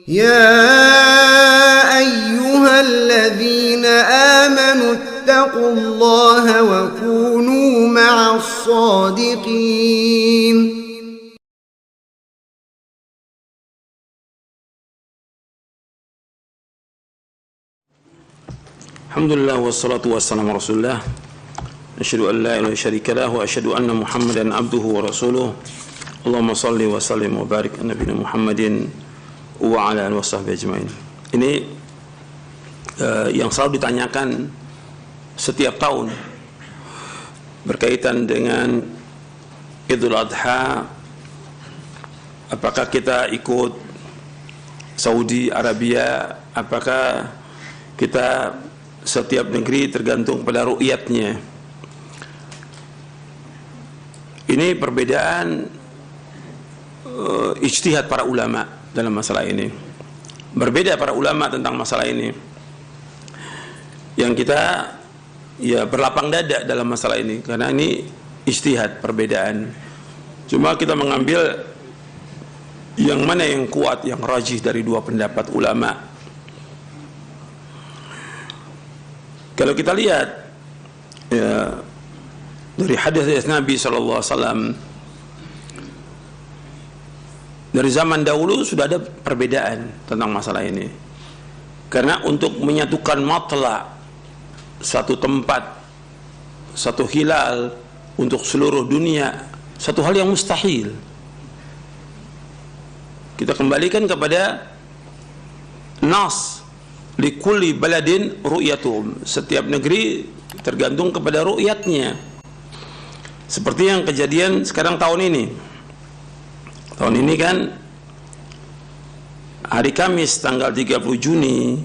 يا أيها الذين آمنوا اتقوا الله وكونوا مع الصادقين. الحمد لله والصلاة والسلام على رسول الله. أشهد أن لا إله إلا شريك له وأشهد أن محمدا عبده ورسوله. اللهم صل وسلم وبارك على نبينا محمد wa ala alihi washabbihi ajmain. Ini yang selalu ditanyakan setiap tahun berkaitan dengan Idul Adha, apakah kita ikut Saudi Arabia, apakah kita setiap negeri tergantung pada ru'yatnya. Ini perbedaan ijtihad para ulama dalam masalah ini. Berbeda para ulama tentang masalah ini. Yang kita berlapang dada dalam masalah ini karena ini ijtihad, perbedaan. Cuma kita mengambil yang mana yang kuat, yang rajih dari dua pendapat ulama. Kalau kita lihat dari hadis Nabi sallallahu alaihi wasallam, dari zaman dahulu sudah ada perbedaan tentang masalah ini. Karena untuk menyatukan matla satu tempat, satu hilal untuk seluruh dunia, satu hal yang mustahil. Kita kembalikan kepada nas likulli baladin ru'yatum. Setiap negeri tergantung kepada ru'yatnya. Seperti yang kejadian sekarang tahun ini. Tahun ini kan hari Kamis tanggal 30 Juni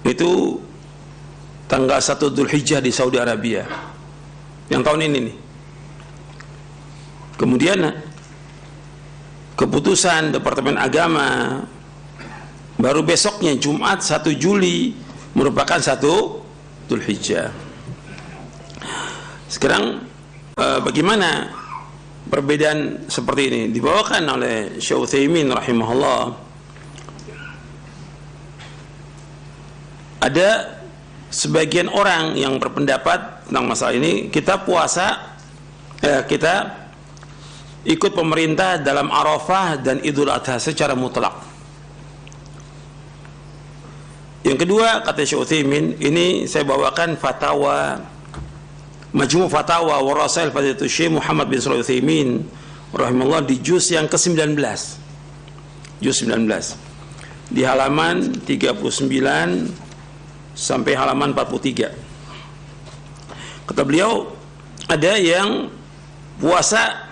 itu tanggal 1 Dzulhijjah di Saudi Arabia. Yang tahun ini nih. Kemudian keputusan Departemen Agama baru besoknya Jumat 1 Juli merupakan 1 Dzulhijjah. Sekarang bagaimana perbedaan seperti ini dibawakan oleh Syekh Utsaimin rahimahullah? Ada sebagian orang yang berpendapat tentang masalah ini, kita puasa, kita ikut pemerintah dalam Arafah dan Idul Adha secara mutlak. Yang kedua, kata Syekh Utsaimin, ini saya bawakan fatwa Majmu' Fatawa wa Rasail Fadilatul Syekh Muhammad bin Shalih Al-Utsaimin rahimahullah di juz yang ke-19. Juz 19. Di halaman 39 sampai halaman 43. Kata beliau, ada yang puasa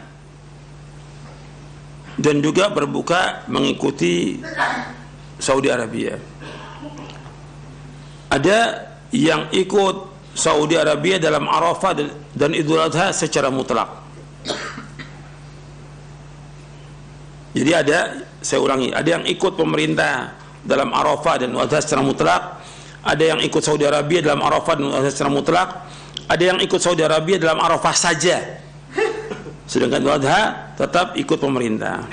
dan juga berbuka mengikuti Saudi Arabia. Ada yang ikut Saudi Arabia dalam Arafah dan Idul Adha secara mutlak. Jadi ada, saya ulangi, ada yang ikut pemerintah dalam Arafah dan Idul Adha secara mutlak, ada yang ikut Saudi Arabia dalam Arafah dan Idul Adha secara mutlak, ada yang ikut Saudi Arabia dalam Arafah saja, sedangkan Idul Adha tetap ikut pemerintah.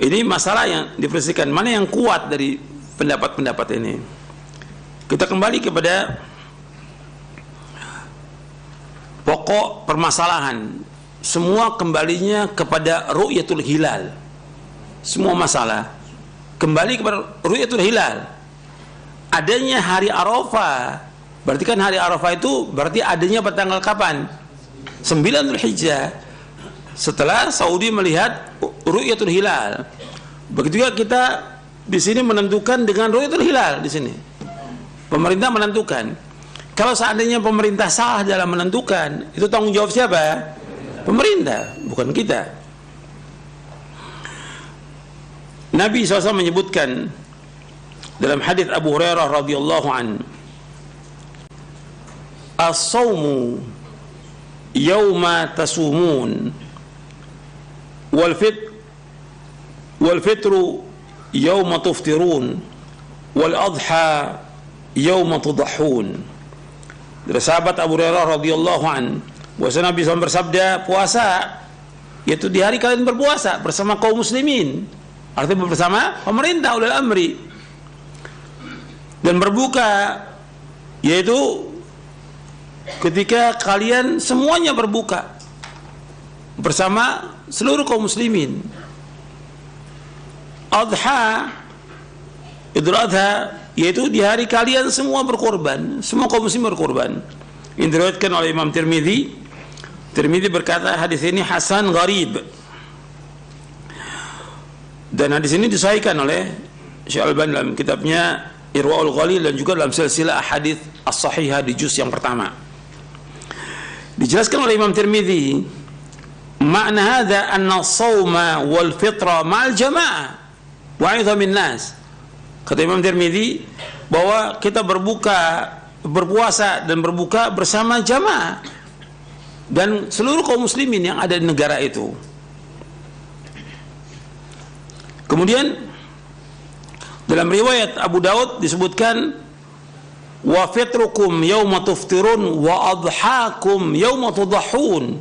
Ini masalah yang diperhatikan, mana yang kuat dari pendapat-pendapat ini. Kita kembali kepada pokok permasalahan. Semua kembalinya kepada ru'yatul hilal. Semua masalah kembali kepada ru'yatul hilal. Adanya hari Arafah, berarti kan hari Arafah itu berarti adanya pada tanggal kapan? 9 Dzulhijjah, setelah Saudi melihat ru'yatul hilal. Begitu juga kita di sini menentukan dengan ru'yatul hilal di sini. Pemerintah menentukan. Kalau seandainya pemerintah salah dalam menentukan, itu tanggung jawab siapa? Pemerintah, bukan kita. Nabi SAW menyebutkan dalam hadis Abu Hurairah radhiyallahu an, as-sawmu yawma tasumun wal fitru yawma tuftirun wal adha yawma tudahhun. Dari sahabat Abu Hurairah radhiyallahu an, bahwa Nabi SAW bersabda, puasa yaitu di hari kalian berpuasa bersama kaum muslimin, artinya bersama pemerintah ulil amri. Dan berbuka yaitu ketika kalian semuanya berbuka bersama seluruh kaum muslimin. Adha, Idul Adha, yaitu di hari kalian semua berkorban, semua kaum muslim berkorban. Ini diriwayatkan oleh Imam Tirmidzi. Tirmidzi berkata hadis ini hasan gharib. Dan hadis ini disahihkan oleh Syekh Al-Albani dalam kitabnya Irwaul Ghalil dan juga dalam silsilah hadis as-sahihah di juz yang pertama. Dijelaskan oleh Imam Tirmidzi, makna hadza anna as-shauma wal fitra ma'al jamaah wa 'idhamin nas. Kata Imam Tirmidzi bahwa kita berpuasa dan berbuka bersama jamaah dan seluruh kaum muslimin yang ada di negara itu. Kemudian dalam riwayat Abu Daud disebutkan wa fitrukum yauma tuftirun wa adhakum yauma tudahhun,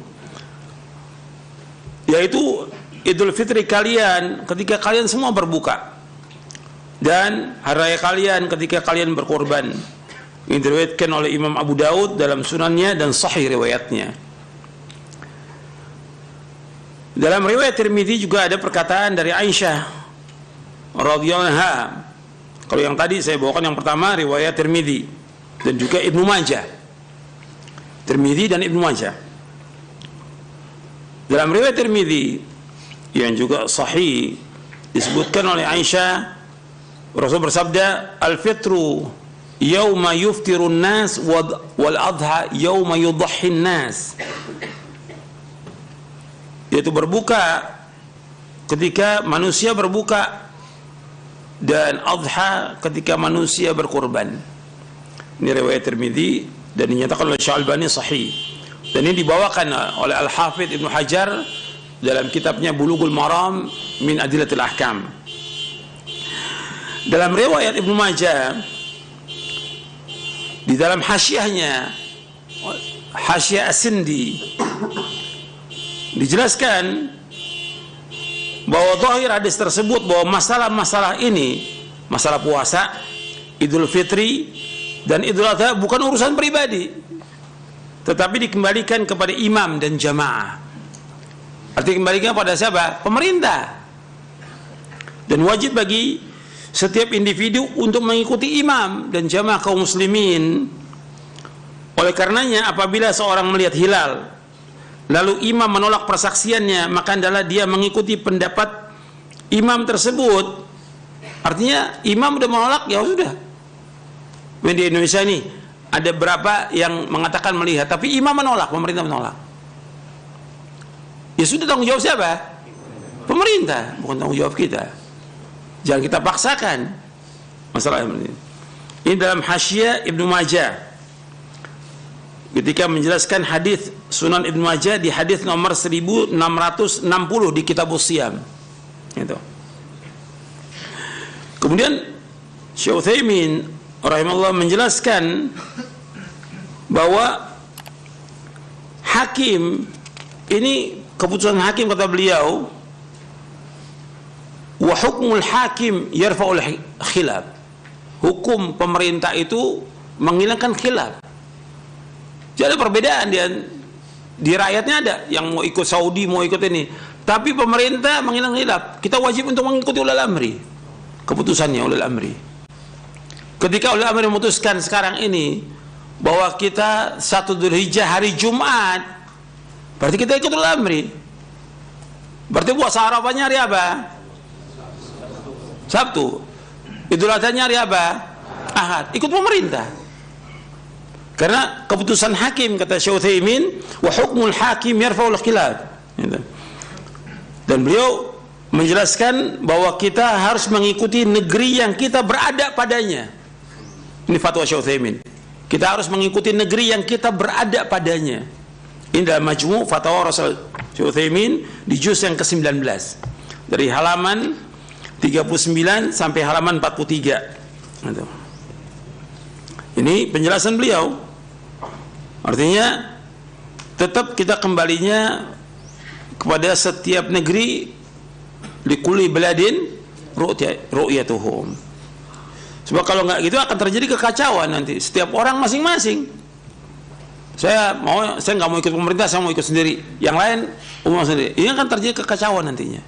yaitu Idul Fitri kalian ketika kalian semua berbuka dan hari raya kalian ketika kalian berkorban. Ini diriwayatkan oleh Imam Abu Daud dalam sunannya dan sahih riwayatnya. Dalam riwayat Tirmidzi juga ada perkataan dari Aisyah radhiyallahu anha. Kalau yang tadi saya bawakan yang pertama riwayat Tirmidzi dan juga Ibnu Majah. Tirmidzi dan Ibnu Majah. Dalam riwayat Tirmidzi yang juga sahih disebutkan oleh Aisyah, Rasul bersabda, al-fitru yauma yuftirun nas wal adha yauma yudhhin nas. Yaitu berbuka ketika manusia berbuka dan adha ketika manusia berkorban. Ini riwayat Tirmidzi dan dinyatakan oleh Syekh Al-Albani sahih. Dan ini dibawakan oleh Al-Hafidz Ibnu Hajar dalam kitabnya Bulughul Maram min Adillatil Ahkam. Dalam riwayat Ibnu Majah di dalam hasyiahnya, Hasyiah As-Sindi, dijelaskan bahwa zahir hadis tersebut bahwa masalah-masalah ini, masalah puasa, Idul Fitri dan Idul Adha bukan urusan pribadi, tetapi dikembalikan kepada imam dan jamaah. Artinya dikembalikan pada siapa? Pemerintah. Dan wajib bagi setiap individu untuk mengikuti imam dan jamaah kaum muslimin. Oleh karenanya apabila seorang melihat hilal lalu imam menolak persaksiannya, maka adalah dia mengikuti pendapat imam tersebut. Artinya imam sudah menolak, ya sudah. Di Indonesia ini ada berapa yang mengatakan melihat, tapi imam menolak, pemerintah menolak. Ya sudah, tanggung jawab siapa? Pemerintah, bukan tanggung jawab kita. Jangan kita paksakan masalah ini. Ini dalam Hasyiah Ibnu Majah ketika menjelaskan hadis Sunan Ibnu Majah di hadis nomor 1660 di Kitabus Shiyam. Itu. Kemudian Syekh Utsaimin rahimahullah menjelaskan bahwa hakim ini, keputusan hakim kata beliau, wa hukmul hakim yarfa'ul khilaf. Hukum pemerintah itu menghilangkan khilaf. Jadi ada perbedaan di rakyatnya, ada yang mau ikut Saudi, mau ikut ini, tapi pemerintah menghilangkan khilaf. Kita wajib untuk mengikuti ulil amri, keputusannya ulil amri. Ketika ulil amri memutuskan sekarang ini bahwa kita 1 Dzulhijjah hari Jumat, berarti kita ikut ulil amri. Berarti puasa Arafahnya hari apa? Sabtu. Idul Adha-nya hari apa? Ahad. Ikut pemerintah. Karena keputusan hakim, kata Syekh Utsaimin, wa hukmul hakim yarfa'ul khilaf. Dan beliau menjelaskan bahwa kita harus mengikuti negeri yang kita berada padanya. Ini fatwa Syekh Utsaimin. Kita harus mengikuti negeri yang kita berada padanya. Ini dalam Majmu' Fatwa Rasul Syekh Utsaimin di juz yang ke-19 dari halaman 39 sampai halaman 43. Ini penjelasan beliau. Artinya tetap kita kembalinya kepada setiap negeri, likulli baladin ru'yatuhum. Sebab kalau nggak gitu akan terjadi kekacauan nanti. Setiap orang masing-masing. Saya nggak mau ikut pemerintah, saya mau ikut sendiri. Yang lain umum sendiri. Ini akan terjadi kekacauan nantinya.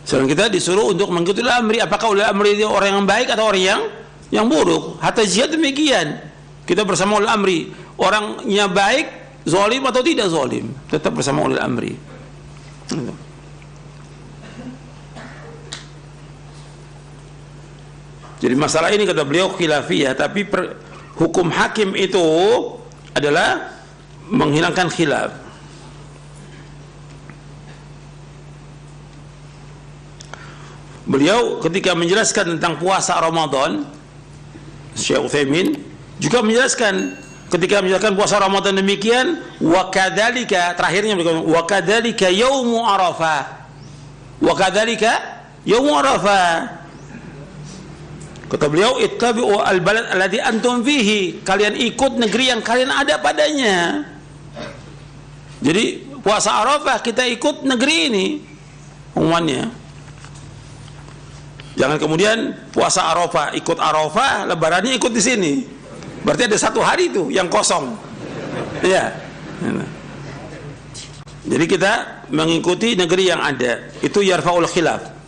Sedangkan kita disuruh untuk mengikuti ulil amri. Apakah ulil amri itu orang yang baik atau orang yang buruk? Hatta jihad demikian. Kita bersama ulil amri. Orangnya baik, zalim atau tidak zalim, tetap bersama ulil amri. Jadi masalah ini kata beliau khilafiyah, tapi hukum hakim itu adalah menghilangkan khilaf. Beliau ketika menjelaskan tentang puasa Ramadan, Syekh Utsaimin juga menjelaskan ketika menjelaskan puasa Ramadan demikian, wa kadzalika, terakhirnya beliau wa kadzalika yaumu Arafah. Wa kadzalika yaumu Arafah. Kata beliau, ittabi'u al-balad alladhi antum fihi. Kalian ikut negeri yang kalian ada padanya. Jadi puasa Arafah kita ikut negeri ini umumannya. Jangan kemudian puasa Arafah ikut Arafah, lebarannya ikut di sini. Berarti ada satu hari itu yang kosong. Iya. Jadi kita mengikuti negeri yang ada. Itu yarfa'ul khilaf.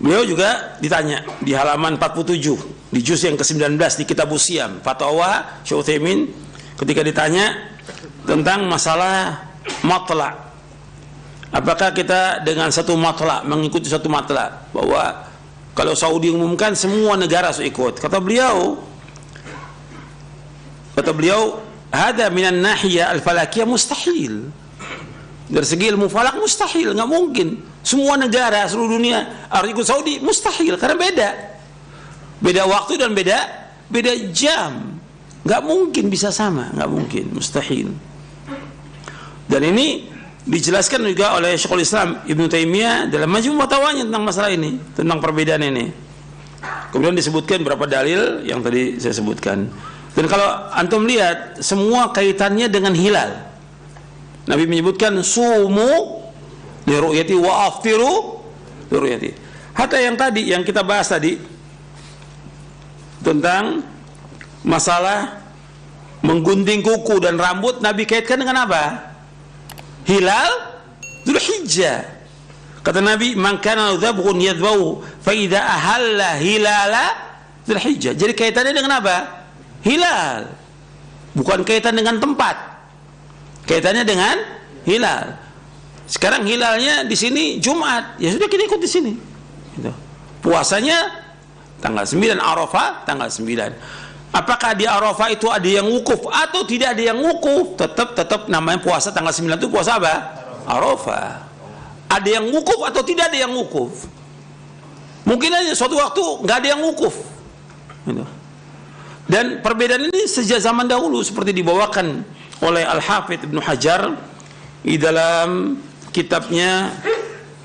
Beliau juga ditanya di halaman 47 di juz yang ke-19 di Kitabus Siyam, Fatwa Syekh Utsaimin ketika ditanya tentang masalah matla'. Apakah kita dengan satu matla', mengikuti satu matla', bahwa kalau Saudi umumkan semua negara harus ikut. Kata beliau, hada minan nahiyah al-falakiyah mustahil. Dari segi ilmu falak mustahil, nggak mungkin. Semua negara seluruh dunia harus ikut Saudi, mustahil karena beda waktu dan beda jam, nggak mungkin bisa sama, nggak mungkin, mustahil. Dan ini dijelaskan juga oleh Syekhul Islam Ibnu Taimiyah dalam Majmu' Fatwanya tentang masalah ini, tentang perbedaan ini. Kemudian disebutkan beberapa dalil yang tadi saya sebutkan. Dan kalau antum lihat semua kaitannya dengan hilal. Nabi menyebutkan sumu li ru'yati wa aftiru li ru'yati. Hatta yang tadi yang kita bahas tadi tentang masalah menggunting kuku dan rambut, Nabi kaitkan dengan apa? Hilal Dzulhijjah. Kata Nabi, "Man kana dzabhun yadhbahu fa idza ahalla hilala Dzulhijjah." Jadi kaitannya dengan apa? Hilal. Bukan kaitan dengan tempat. Kaitannya dengan hilal. Sekarang hilalnya di sini Jumat, ya sudah kita ikut di sini. Gitu. Puasanya tanggal 9 Arafah, tanggal 9. Apakah di Arafah itu ada yang wukuf atau tidak ada yang wukuf? Tetap namanya puasa tanggal 9 itu puasa apa? Arafah. Ada yang wukuf atau tidak ada yang wukuf? Mungkin aja suatu waktu nggak ada yang wukuf. Gitu. Dan perbedaan ini sejak zaman dahulu seperti dibawakan oleh Al-Hafidh Ibnu Hajar di dalam kitabnya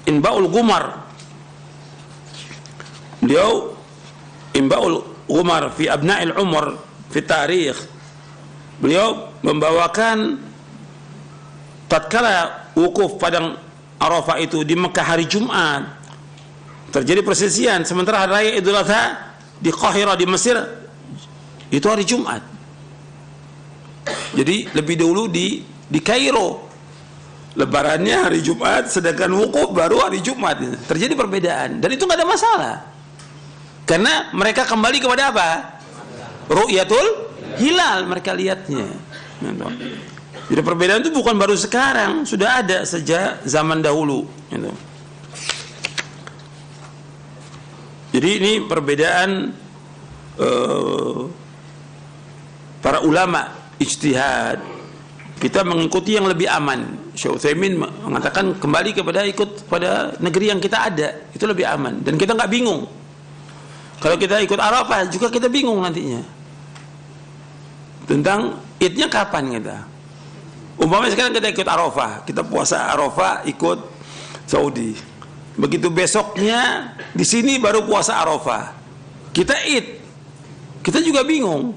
Inba'ul Ghumar. Beliau Inba'ul Ghumar fi Abna'il Umar fi Tarikh. Beliau membawakan tatkala wukuf padang Arafah itu di Mekah hari Jumat terjadi persisian, sementara hari raya Idul Adha di Qahirah di Mesir itu hari Jumat. Jadi lebih dulu di Kairo lebarannya hari Jumat, sedangkan wukuf baru hari Jumat. Terjadi perbedaan dan itu nggak ada masalah karena mereka kembali kepada apa? Ru'yatul hilal, mereka lihatnya. Jadi perbedaan itu bukan baru sekarang, sudah ada sejak zaman dahulu. Jadi ini perbedaan para ulama ijtihad. Kita mengikuti yang lebih aman. Syekh Utsaimin mengatakan kembali kepada ikut pada negeri yang kita ada, itu lebih aman dan kita nggak bingung. Kalau kita ikut Arafah juga kita bingung nantinya tentang idnya kapan kita. Umpamanya sekarang kita ikut Arafah, kita puasa Arafah ikut Saudi. Begitu besoknya di sini baru puasa Arafah, kita id, kita juga bingung.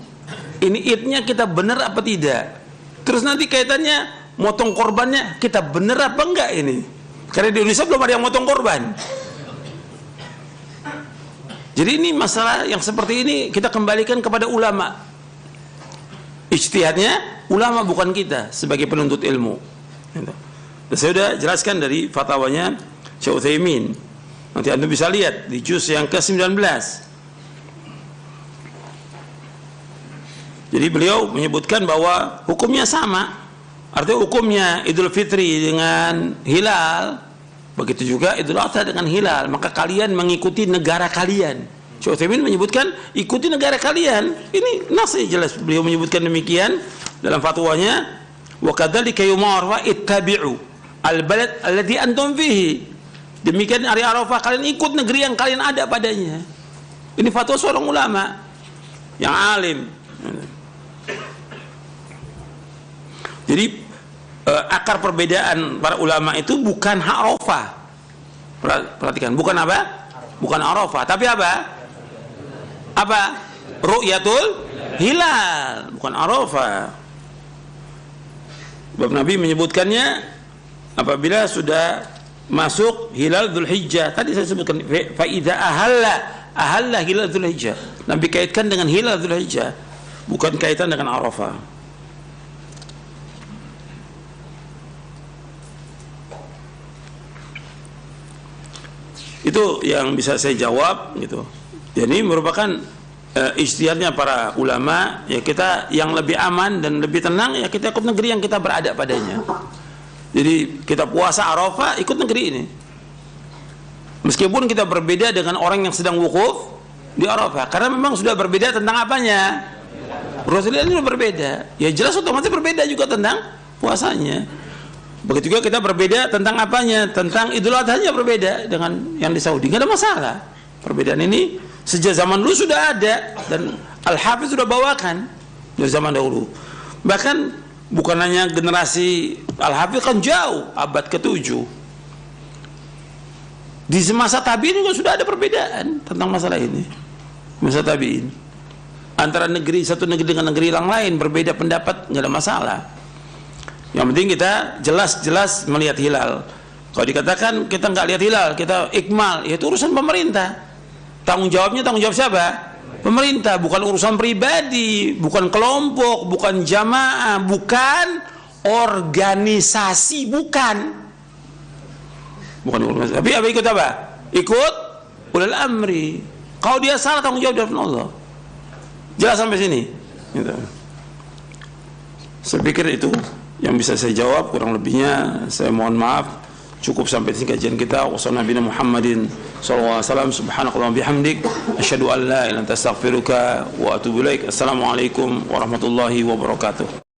Ini idnya kita benar apa tidak? Terus nanti kaitannya motong korbannya kita benar apa enggak ini? Karena di Indonesia belum ada yang motong korban. Jadi ini masalah yang seperti ini kita kembalikan kepada ulama. Ijtihadnya ulama, bukan kita sebagai penuntut ilmu. Dan saya sudah jelaskan dari fatwanya Syekh Utsaimin. Nanti Anda bisa lihat di juz yang ke-19. Jadi beliau menyebutkan bahwa hukumnya sama. Artinya hukumnya Idul Fitri dengan hilal, begitu juga Idul Adha dengan hilal. Maka kalian mengikuti negara kalian. Syekh Utsaimin menyebutkan ikuti negara kalian. Ini nasnya jelas beliau menyebutkan demikian dalam fatwanya. Wa kadzalika yumar wa ittabi'u al-balad alladhi antum fihi. Demikian hari Arafah kalian ikut negeri yang kalian ada padanya. Ini fatwa seorang ulama yang alim. Jadi akar perbedaan para ulama itu bukan Arafah. Perhatikan, bukan apa? Bukan Arafah, tapi apa? Apa? Ru'yatul hilal, bukan Arafah. Sebab Nabi menyebutkannya apabila sudah masuk hilal Dzulhijjah. Tadi saya sebutkan fa idza ahalla hilal Dzulhijjah. Nabi kaitkan dengan hilal Dzulhijjah, bukan kaitan dengan Arafah. Itu yang bisa saya jawab gitu. Jadi merupakan ijtihadnya para ulama. Ya, kita yang lebih aman dan lebih tenang, ya kita ikut negeri yang kita berada padanya. Jadi kita puasa Arafah ikut negeri ini. Meskipun kita berbeda dengan orang yang sedang wukuf di Arafah, karena memang sudah berbeda tentang apanya. Rasulullah ini sudah berbeda. Ya jelas otomatis berbeda juga tentang puasanya. Begitu juga kita berbeda tentang apanya, tentang Idul Adha-nya berbeda dengan yang di Saudi. Nggak ada masalah. Perbedaan ini sejak zaman dulu sudah ada dan Al-Hafiz sudah bawakan dari zaman dahulu. Bahkan bukan hanya generasi Al-Hafiz, kan jauh abad ke-7. Di masa tabi'in juga sudah ada perbedaan tentang masalah ini. Masa tabi'in antara negeri satu negeri dengan negeri yang lain berbeda pendapat, nggak ada masalah. Yang penting kita jelas-jelas melihat hilal. Kalau dikatakan kita nggak lihat hilal, kita ikmal, ya itu urusan pemerintah. Tanggung jawabnya tanggung jawab siapa? Pemerintah, bukan urusan pribadi, bukan kelompok, bukan jamaah, bukan organisasi, bukan organisasi. Tapi apa ikut apa? Ikut ulil amri. Kalau dia salah tanggung jawab dari Allah. Jelas sampai sini. Gitu. Saya pikir itu yang bisa saya jawab, kurang lebihnya saya mohon maaf. Cukup sampai di sini kajian kita. Wassalamualaikum Muhammadin sallallahu alaihi wasallam. Subhanakallahumma bihamdik asyhadu an la ilaha illa anta astaghfiruka wa atubu ilaik. Assalamualaikum warahmatullahi wabarakatuh.